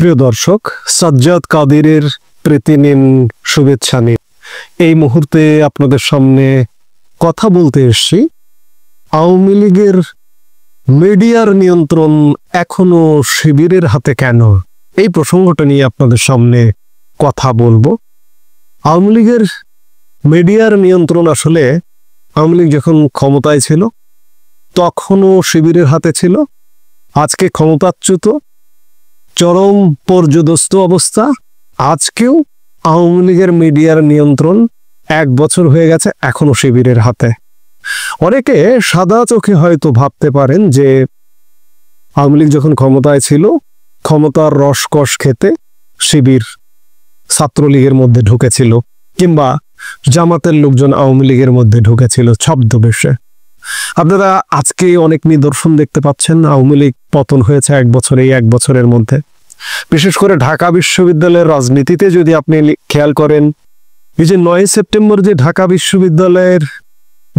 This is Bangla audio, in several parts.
প্রিয় দর্শক, সাজ্জাদ কাদিরের প্রীতি নিন, শুভেচ্ছা নিন। এই মুহূর্তে আপনাদের সামনে কথা বলতে এসেছি আওয়ামী লীগের মিডিয়ার নিয়ন্ত্রণ এখনো শিবিরের হাতে কেন, এই প্রসঙ্গটা নিয়ে আপনাদের সামনে কথা বলবো। আওয়ামী লীগের মিডিয়ার নিয়ন্ত্রণ আসলে আওয়ামী লীগ যখন ক্ষমতায় ছিল তখনও শিবিরের হাতে ছিল। আজকে ক্ষমতাচ্যুত চরম পর্যদস্ত অবস্থা, আজকেও আওয়ামী লীগের মিডিয়ার নিয়ন্ত্রণ 1 বছর হয়ে গেছে এখনো শিবিরের হাতে। অনেকে সাদা চোখে হয়তো ভাবতে পারেন যে আওয়ামী লীগ যখন ক্ষমতায় ছিল ক্ষমতার রসকস খেতে শিবির ছাত্রলীগের মধ্যে ঢুকেছিল, কিংবা জামাতের লোকজন আওয়ামী লীগের মধ্যে ঢুকেছিল ছদ্মবেশে। আপনারা আজকে অনেক নিদর্শন দেখতে পাচ্ছেন আওয়ামী লীগ পতন হয়েছে 1 বছর, এই 1 বছরের মধ্যে। বিশেষ করে ঢাকা বিশ্ববিদ্যালয়ের রাজনীতিতে যদি আপনি খেয়াল করেন, এই যে 9 সেপ্টেম্বর যে ঢাকা বিশ্ববিদ্যালয়ের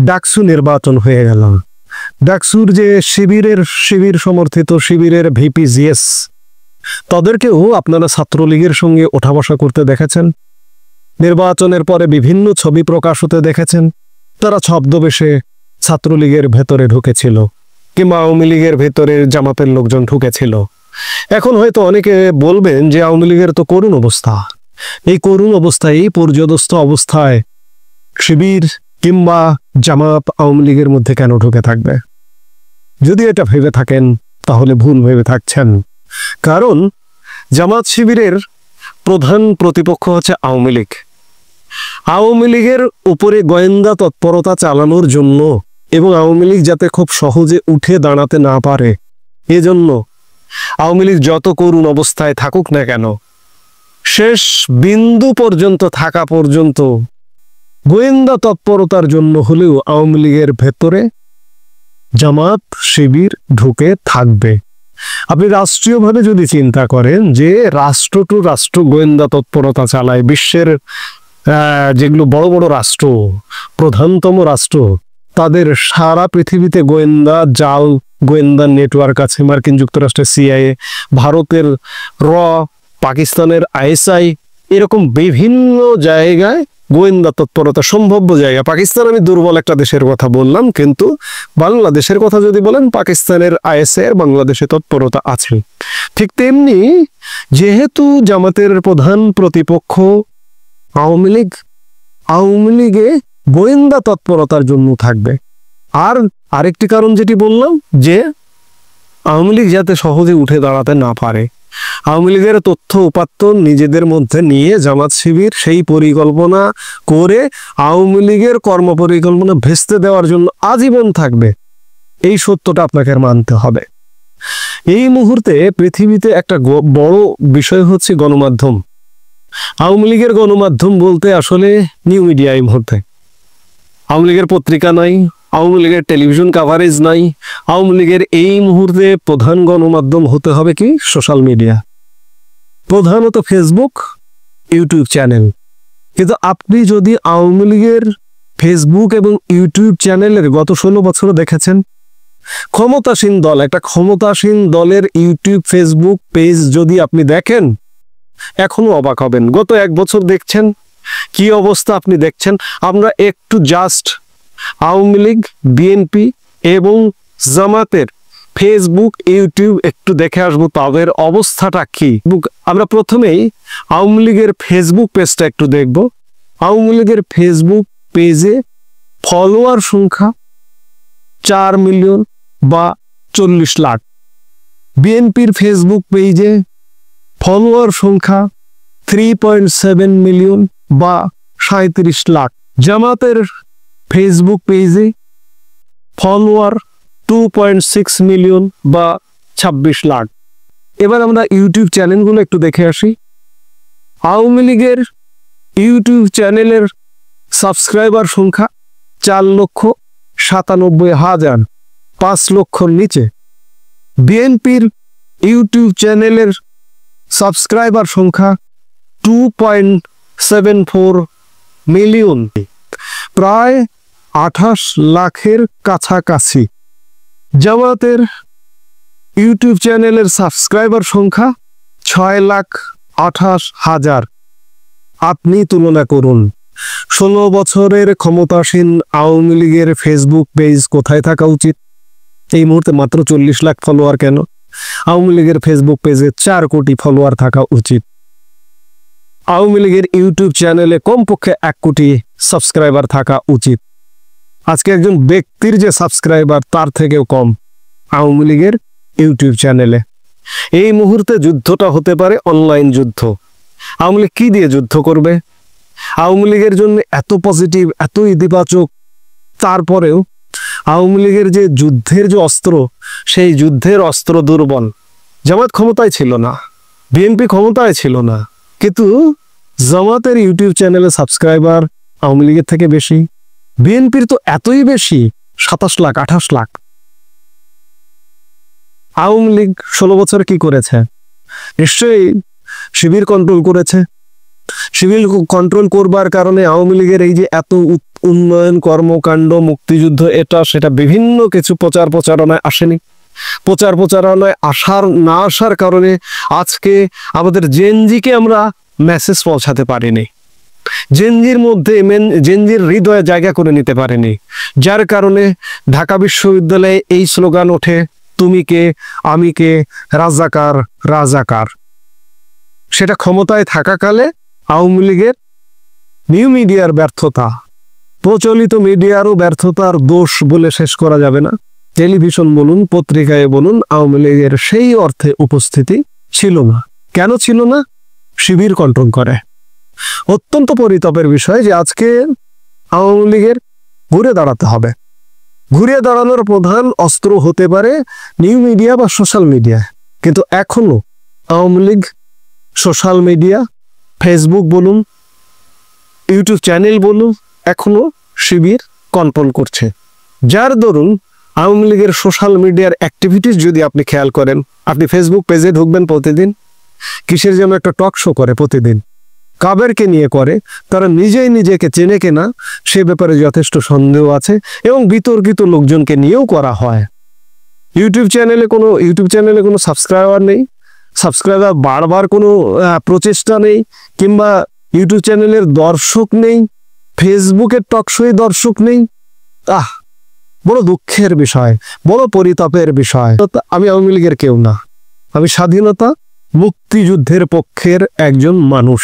ডাকসু নির্বাচন হয়ে গেল, ডাকসুর যে শিবির সমর্থিত শিবিরের ভিপিজিএস, তাদেরকেও আপনারা ছাত্রলীগের সঙ্গে ওঠা বসা করতে দেখেছেন। নির্বাচনের পরে বিভিন্ন ছবি প্রকাশ হতে দেখেছেন, তারা ছদ্মবেশে ছাত্রলীগের ভেতরে ঢুকেছিল, কিংবা আওয়ামী লীগের ভেতরে জামাতের লোকজন ঢুকেছিল। এখন হয়তো অনেকে বলবেন যে আওয়ামী লীগের তো করুণ অবস্থা, এই করুণ অবস্থায়, এই পর্যদস্ত অবস্থায় শিবির কিংবা জামাত আওয়ামী লীগের মধ্যে কেন ঢুকে থাকবে? যদি এটা ভেবে থাকেন তাহলে ভুল ভেবে থাকছেন। কারণ জামাত শিবিরের প্রধান প্রতিপক্ষ হচ্ছে আওয়ামী লীগ। আওয়ামী লীগের উপরে গোয়েন্দা তৎপরতা চালানোর জন্য এবং আওয়ামী লীগ যাতে খুব সহজে উঠে দাঁড়াতে না পারে, এজন্য আওয়ামী লীগ যত করুণ অবস্থায় থাকুক না কেন, শেষ বিন্দু পর্যন্ত থাকা পর্যন্ত গোয়েন্দা তৎপরতার জন্য হলেও আওয়ামী লীগের ভেতরে জামাত শিবির ঢুকে থাকবে। আপনি রাষ্ট্রীয়ভাবে যদি চিন্তা করেন যে রাষ্ট্র টু রাষ্ট্র গোয়েন্দা তৎপরতা চালায়, বিশ্বের যেগুলো বড় বড় রাষ্ট্র, প্রধানতম রাষ্ট্র, তাদের সারা পৃথিবীতে গোয়েন্দা জাল, গোয়েন্দা নেটওয়ার্ক আছে। মার্কিন যুক্তরাষ্ট্রের সিআইএ, ভারতের র, পাকিস্তানের আইএসআই, এরকম বিভিন্ন জায়গায় গোয়েন্দা তৎপরতা সম্ভাব্য জায়গা। পাকিস্তান আমি দুর্বল একটা দেশের কথা বললাম, কিন্তু বাংলাদেশের কথা যদি বলেন, পাকিস্তানের আইএসআই এর বাংলাদেশে তৎপরতা আছে। ঠিক তেমনি যেহেতু জামাতের প্রধান প্রতিপক্ষ আওয়ামী লীগ, আওয়ামী লীগে গোয়েন্দা তৎপরতার জন্য থাকবে। আর আরেকটি কারণ যেটি বললাম, যে আওয়ামী লীগ যাতে সহজে উঠে দাঁড়াতে না পারে, আওয়ামী লীগের তথ্য উপাত্ত নিজেদের মধ্যে নিয়ে জামাত শিবির সেই পরিকল্পনা করে আওয়ামী লীগের কর্মপরিকল্পনা ভেস্তে দেওয়ার জন্য আজীবন থাকবে। এই সত্যটা আপনাকে মানতে হবে। এই মুহূর্তে পৃথিবীতে একটা বড় বিষয় হচ্ছে গণমাধ্যম। আওয়ামী লীগের গণমাধ্যম বলতে আসলে নিউ মিডিয়া। এই মুহূর্তে আওয়ামী লীগের পত্রিকা নাই, আওয়ামী লীগের টেলিভিশন কাভারেজ নাই। আওয়ামী লীগের এই মুহূর্তে প্রধান গণমাধ্যম হতে হবে কি? সোশ্যাল মিডিয়া, প্রধানত ফেসবুক, ইউটিউব চ্যানেল। কিন্তু আপনি যদি আওয়ামী লীগের ফেসবুক এবং ইউটিউব চ্যানেলের গত 16 বছর দেখেছেন, ক্ষমতাসীন দল, একটা ক্ষমতাসীন দলের ইউটিউব ফেসবুক পেজ যদি আপনি দেখেন, এখনো অবাক হবেন। গত 1 বছর দেখছেন কি অবস্থা আপনি দেখছেন। আমরা একটু জাস্ট আওয়ামী লীগ, বিএনপি এবং জামাতের ফেসবুক, ইউটিউব একটু দেখে আসবো তাদের অবস্থাটা কি। আমরা প্রথমেই আওয়ামী লীগের ফেসবুক পেজটা একটু দেখব। আওয়ামী লীগের ফেসবুক পেজে ফলোয়ার সংখ্যা 4 মিলিয়ন বা 40 লাখ। বিএনপির ফেসবুক পেজে ফলোয়ার সংখ্যা 3.7 মিলিয়ন বা 37 লাখ। জামাতের ফেসবুক পেজে ফলোয়ার 2.6 মিলিয়ন বা 26 লাখ। এবার আমরা ইউটিউব চ্যানেলগুলো একটু দেখে আসি। আওয়ামী লীগের ইউটিউব চ্যানেলের সাবস্ক্রাইবার সংখ্যা 4,97,000, 5 লক্ষর নিচে। বিএনপির ইউটিউব চ্যানেলের সাবস্ক্রাইবার সংখ্যা 2.74 মিলিয়ন, প্রায় 28 লাখের কাছাকাছি। জামাতের ইউটিউব চ্যানেলের সাবস্ক্রাইবার সংখ্যা 6,28,000। আপনি তুলনা করুন 16 বছরের ক্ষমতাসীন আওয়ামী লীগের ফেসবুক পেজ কোথায় থাকা উচিত? এই মুহূর্তে মাত্র 40 লাখ ফলোয়ার কেন? আওয়ামী লীগের ফেসবুক পেজে 4 কোটি ফলোয়ার থাকা উচিত। আওয়ামী লীগের ইউটিউব চ্যানেলে কমপক্ষে 1 কোটি সাবস্ক্রাইবার থাকা উচিত। আজকে একজন ব্যক্তির যে সাবস্ক্রাইবার তার থেকেও কম আওয়ামী লীগের ইউটিউব চ্যানেলে। এই মুহূর্তে যুদ্ধটা হতে পারে অনলাইন যুদ্ধ। আওয়ামী লীগ কি দিয়ে যুদ্ধ করবে? আওয়ামী লীগের জন্য এত পজিটিভ, এত ইতিবাচক, তারপরেও আওয়ামী লীগের যে যুদ্ধের যে অস্ত্র, সেই যুদ্ধের অস্ত্র দুর্বল। জামাত ক্ষমতায় ছিল না, বিএনপি ক্ষমতায় ছিল না, কিন্তু জামাতের ইউটিউব চ্যানেলে সাবস্ক্রাইবার আওয়ামী লীগের থেকে বেশি। বিএনপির তো এতই বেশি, 27 লাখ 28 লাখ। আওয়ামী লীগ 16 বছর কি করেছে? নিশ্চয়ই শিবির কন্ট্রোল করেছে। শিবির কন্ট্রোল করবার কারণে আওয়ামী লীগের এই যে এত উন্নয়ন কর্মকাণ্ড, মুক্তিযুদ্ধ, এটা সেটা বিভিন্ন কিছু প্রচারণায় আসেনি। প্রচারণায় না আসার কারণে আজকে আমাদের জেনজিকে আমরা মেসেজ পৌঁছাতে পারিনি, জেনজির মধ্যে জেনজির হৃদয়ে জায়গা করে নিতে পারেনি। যার কারণে ঢাকা বিশ্ববিদ্যালয়ে এই স্লোগান ওঠে, তুমি কে, আমি কে, রাজাকার রাজাকার। সেটা ক্ষমতায় থাকাকালে আওয়ামী লীগের নিউ মিডিয়ার ব্যর্থতা, প্রচলিত মিডিয়ারও ব্যর্থতার দোষ বলে শেষ করা যাবে না। টেলিভিশন বলুন, পত্রিকায় বলুন, আওয়ামী লীগের সেই অর্থে উপস্থিতি ছিল না। কেন ছিল না? শিবির কন্ট্রোল করে। অত্যন্ত পরিতাপের বিষয় যে আজকে আওয়ামী লীগের ঘুরে দাঁড়াতে হবে। ঘুরে দাঁড়ানোর প্রধান অস্ত্র হতে পারে নিউ মিডিয়া বা সোশ্যাল মিডিয়া, কিন্তু এখনো Awami League social media, Facebook বলুন, ইউটিউব চ্যানেল বলুন, এখনো শিবির কন্ট্রোল করছে। যার দরুন আওয়ামী লীগের সোশ্যাল মিডিয়ার অ্যাক্টিভিটিস যদি আপনি খেয়াল করেন, আপনি ফেসবুক পেজে ঢুকবেন, প্রতিদিন কিসের যেন একটা টক শো করে, প্রতিদিন কাদেরকে নিয়ে করে, তারা নিজেই নিজেকে চেনে কেনা সে ব্যাপারে যথেষ্ট সন্দেহ আছে, এবং বিতর্কিত লোকজনকে নিয়েও করা হয়। ইউটিউব চ্যানেলে কোনো সাবস্ক্রাইবার নেই, সাবস্ক্রাইবার বারবার কোনো প্রচেষ্টা নেই, কিংবা ইউটিউব চ্যানেলের দর্শক নেই, ফেসবুকের টক শোয়ে দর্শক নেই। বড় দুঃখের বিষয়, বড় পরিতাপের বিষয়। আমি আওয়ামী লীগের কেউ না, আমি স্বাধীনতা মুক্তিযুদ্ধের পক্ষের একজন মানুষ,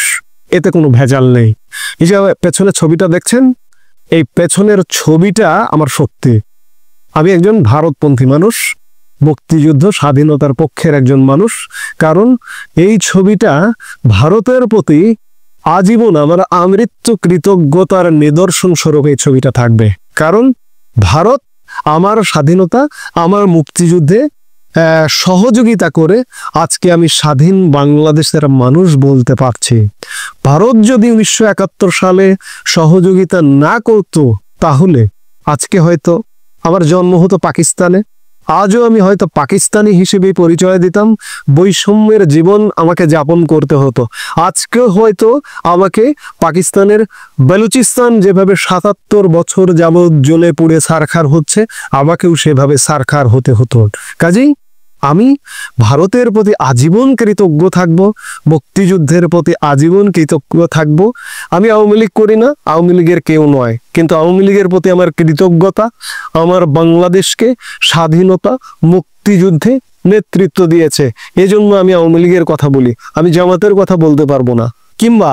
এতে কোনো ভেজাল নেই। এই যে পেছনের ছবিটা দেখছেন, এই পেছনের ছবিটা আমার সত্যি। আমি একজন ভারতপন্থী মানুষ, মুক্তিযুদ্ধ স্বাধীনতার পক্ষের একজন মানুষ। কারণ এই ছবিটা ভারতের প্রতি আজীবন আমার আমৃত্য কৃতজ্ঞতার নিদর্শন স্বরূপ এই ছবিটা থাকবে। কারণ ভারত আমার স্বাধীনতা, আমার মুক্তিযুদ্ধে সহযোগিতা করে আজকে আমি স্বাধীন বাংলাদেশের মানুষ বলতে পারছি। ভারত যদি 1971 সালে সহযোগিতা না করত, তাহলে আজকে হয়তো আমার জন্ম হতো পাকিস্তানে, আজও আমি হয়তো পাকিস্তানি হিসেবে পরিচয় দিতাম, বৈষম্যের জীবন আমাকে যাপন করতে হতো। আজকে হয়তো আমাকে পাকিস্তানের বেলুচিস্তান যেভাবে 77 বছর যাবৎ জ্বলে পুড়ে ছারখার হচ্ছে, আমাকেও সেভাবে ছারখার হতে হতো। কাজেই আমি ভারতের প্রতি আজীবন কৃতজ্ঞ থাকব, মুক্তিযুদ্ধের প্রতি আজীবন কৃতজ্ঞ থাকব। আমি আওয়ামী লীগ করি না, আওয়ামী লীগের কেউ নয়, কিন্তু আওয়ামী লীগের প্রতি আমার কৃতজ্ঞতা, আমার বাংলাদেশকে স্বাধীনতা মুক্তিযুদ্ধে নেতৃত্ব দিয়েছে, এজন্য আমি আওয়ামী লীগের কথা বলি। আমি জামাতের কথা বলতে পারবো না, কিংবা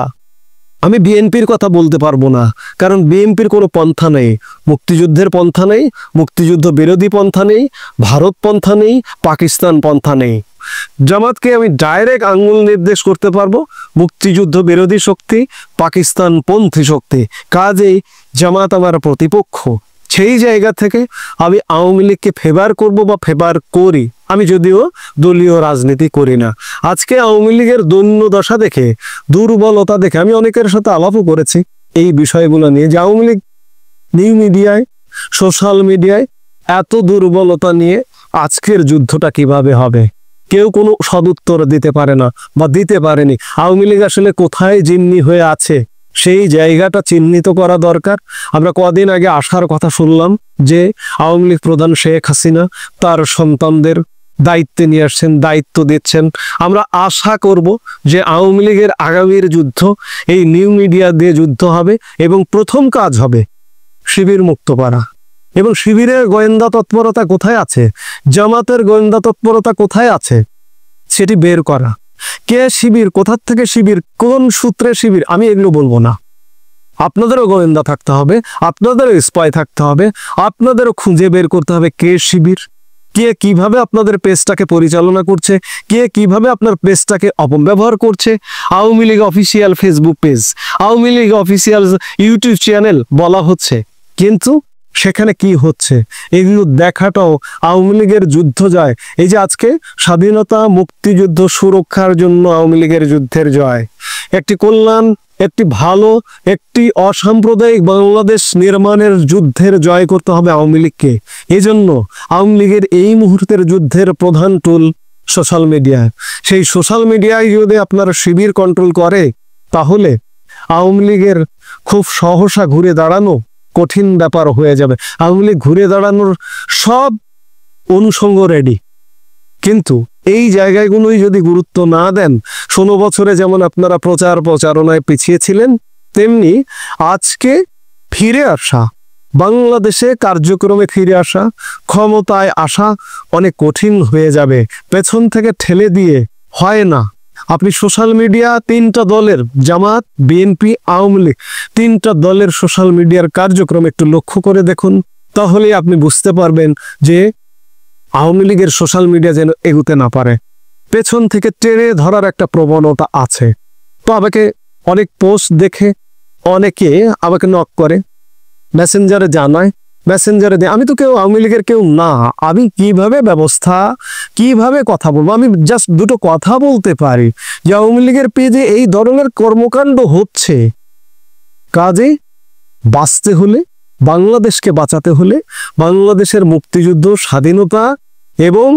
আমি বিএনপির কথা বলতে পারবো না, কারণ বিএনপির কোনো পন্থা নেই, মুক্তিযুদ্ধের পন্থা নেই, মুক্তিযুদ্ধ বিরোধী পন্থা নেই, ভারত পন্থা নেই, পাকিস্তান পন্থা নেই। জামাতকে আমি ডাইরেক্ট আঙ্গুল নির্দেশ করতে পারবো, মুক্তিযুদ্ধ বিরোধী শক্তি, পাকিস্তান পন্থী শক্তি। কাজেই জামাত আমার প্রতিপক্ষ। সেই জায়গা থেকে আমি আওয়ামী লীগকে ফেভার করব বা ফেভার করি, আমি যদিও দলীয় রাজনীতি করি না। আজকে আওয়ামী লীগের দৈন্য দশা দেখে, দুর্বলতা দেখে আমি অনেকের সাথে আলাপও করেছি এই বিষয়গুলো নিয়ে, যে আওয়ামী লীগ নিউ মিডিয়ায়, সোশ্যাল মিডিয়ায় এত দুর্বলতা নিয়ে আজকের যুদ্ধটা কিভাবে হবে, কেউ কোনো সদুত্তর দিতে পারে না বা দিতে পারেনি। আওয়ামী লীগ আসলে কোথায় জিম্মি হয়ে আছে, সেই জায়গাটা চিহ্নিত করা দরকার। আমরা কদিন আগে আসার কথা শুনলাম যে আওয়ামী লীগ প্রধান শেখ হাসিনা তার সন্তানদের দায়িত্বে নিয়ে আসছেন, দায়িত্ব দিচ্ছেন। আমরা আশা করব যে আওয়ামী লীগের আগামীর যুদ্ধ এই নিউ মিডিয়া দিয়ে যুদ্ধ হবে এবং প্রথম কাজ হবে শিবির মুক্ত করা। এবং শিবিরের গোয়েন্দা তৎপরতা কোথায় আছে, জামাতের গোয়েন্দা তৎপরতা কোথায় আছে, সেটি বের করা। কে শিবির, কোথা থেকে শিবির, কোন সূত্রে শিবির, আমি এগুলো বলবো না। আপনাদেরও গোয়েন্দা থাকতে হবে, আপনাদেরও স্পাই থাকতে হবে, আপনাদেরও খুঁজে বের করতে হবে কে শিবির, কে কিভাবে আপনাদের পেজটাকে পরিচালনা করছে, কে কিভাবে আপনার পেজটাকে অপব্যবহার করছে। Awami League official Facebook page, Awami League official YouTube channel বলা হচ্ছে, কিন্তু সেখানে কি হচ্ছে এগুলো দেখাটাও আওয়ামী লীগের যুদ্ধ জয়। এই যে আজকে স্বাধীনতা মুক্তিযুদ্ধ সুরক্ষার জন্য আওয়ামী লীগের যুদ্ধের জয়, একটি কল্যাণ, একটি ভালো, একটি অসাম্প্রদায়িক বাংলাদেশ নির্মাণের যুদ্ধের জয় করতে হবে আওয়ামী লীগকে। এই জন্য আওয়ামী লীগের এই মুহূর্তের যুদ্ধের প্রধান টুল সোশ্যাল মিডিয়া। সেই সোশ্যাল মিডিয়ায় যদি আপনার শিবির কন্ট্রোল করে, তাহলে আওয়ামী লীগের খুব সহসা ঘুরে দাঁড়ানো কঠিন ব্যাপার হয়ে যাবে। আওয়ামী লীগ ঘুরে দাঁড়ানোর সব অনুষঙ্গ রেডি, কিন্তু এই জায়গাগুলোই যদি গুরুত্ব না দেন, 16 বছরে যেমন আপনারা প্রচারণায় পিছিয়ে ছিলেন, তেমনি আজকে ফিরে আসা, বাংলাদেশে কার্যক্রমে ফিরে আসা, ক্ষমতায় আসা অনেক কঠিন হয়ে যাবে। পেছন থেকে ঠেলে দিয়ে হয় না। আপনি সোশ্যাল মিডিয়া 3টা দলের, জামাত, বিএনপি, আওয়ামী লীগ, 3টা দলের সোশ্যাল মিডিয়ার কার্যক্রম একটু লক্ষ্য করে দেখুন, তাহলেই আপনি বুঝতে পারবেন যে আওয়ামী লীগের সোশ্যাল মিডিয়া যেন এগুতে না পারে। পেছন থেকে টেনে ধরার একটা প্রবণতা আছে। তো আমাকে অনেক পোস্ট দেখে অনেকে আমাকে নক করে, মেসেঞ্জারে জানায়, মেসেঞ্জারে দেয়। আমি তো কেউ আওয়ামী লীগের কেউ না, আমি কিভাবে ব্যবস্থা, কিভাবে কথা বলবো? আমি জাস্ট দুটো কথা বলতে পারি যে আওয়ামী লীগের পেজে এই ধরনের কর্মকাণ্ড হচ্ছে। কাজে বাঁচতে হলে, বাংলাদেশকে বাঁচাতে হলে, বাংলাদেশের মুক্তিযুদ্ধ, স্বাধীনতা এবং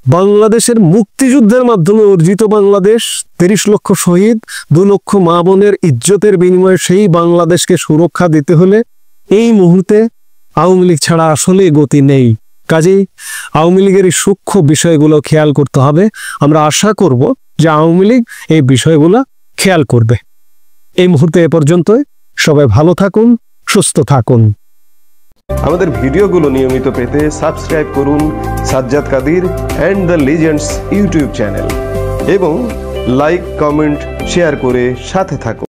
বাংলাদেশের মুক্তিযুদ্ধের মাধ্যমে অর্জিত বাংলাদেশ, 30 লক্ষ শহীদ, 2 লক্ষ মা বোনের ইজ্জতের বিনিময়ে সেই বাংলাদেশকে সুরক্ষা দিতে হলে এই মুহূর্তে আওয়ামী লীগ ছাড়া আসলে গতি নেই। কাজেই আওয়ামী লীগের এই সূক্ষ্ম বিষয়গুলো খেয়াল করতে হবে। আমরা আশা করব যে আওয়ামী লীগ এই বিষয়গুলো খেয়াল করবে। এই মুহূর্তে এ পর্যন্তই। সবাই ভালো থাকুন, সুস্থ থাকুন। আমাদের ভিডিওগুলো নিয়মিত পেতে সাবস্ক্রাইব করুন Sajjad Kadir and the Legends YouTube channel এবং লাইক, কমেন্ট, শেয়ার করে সাথে থাকুন।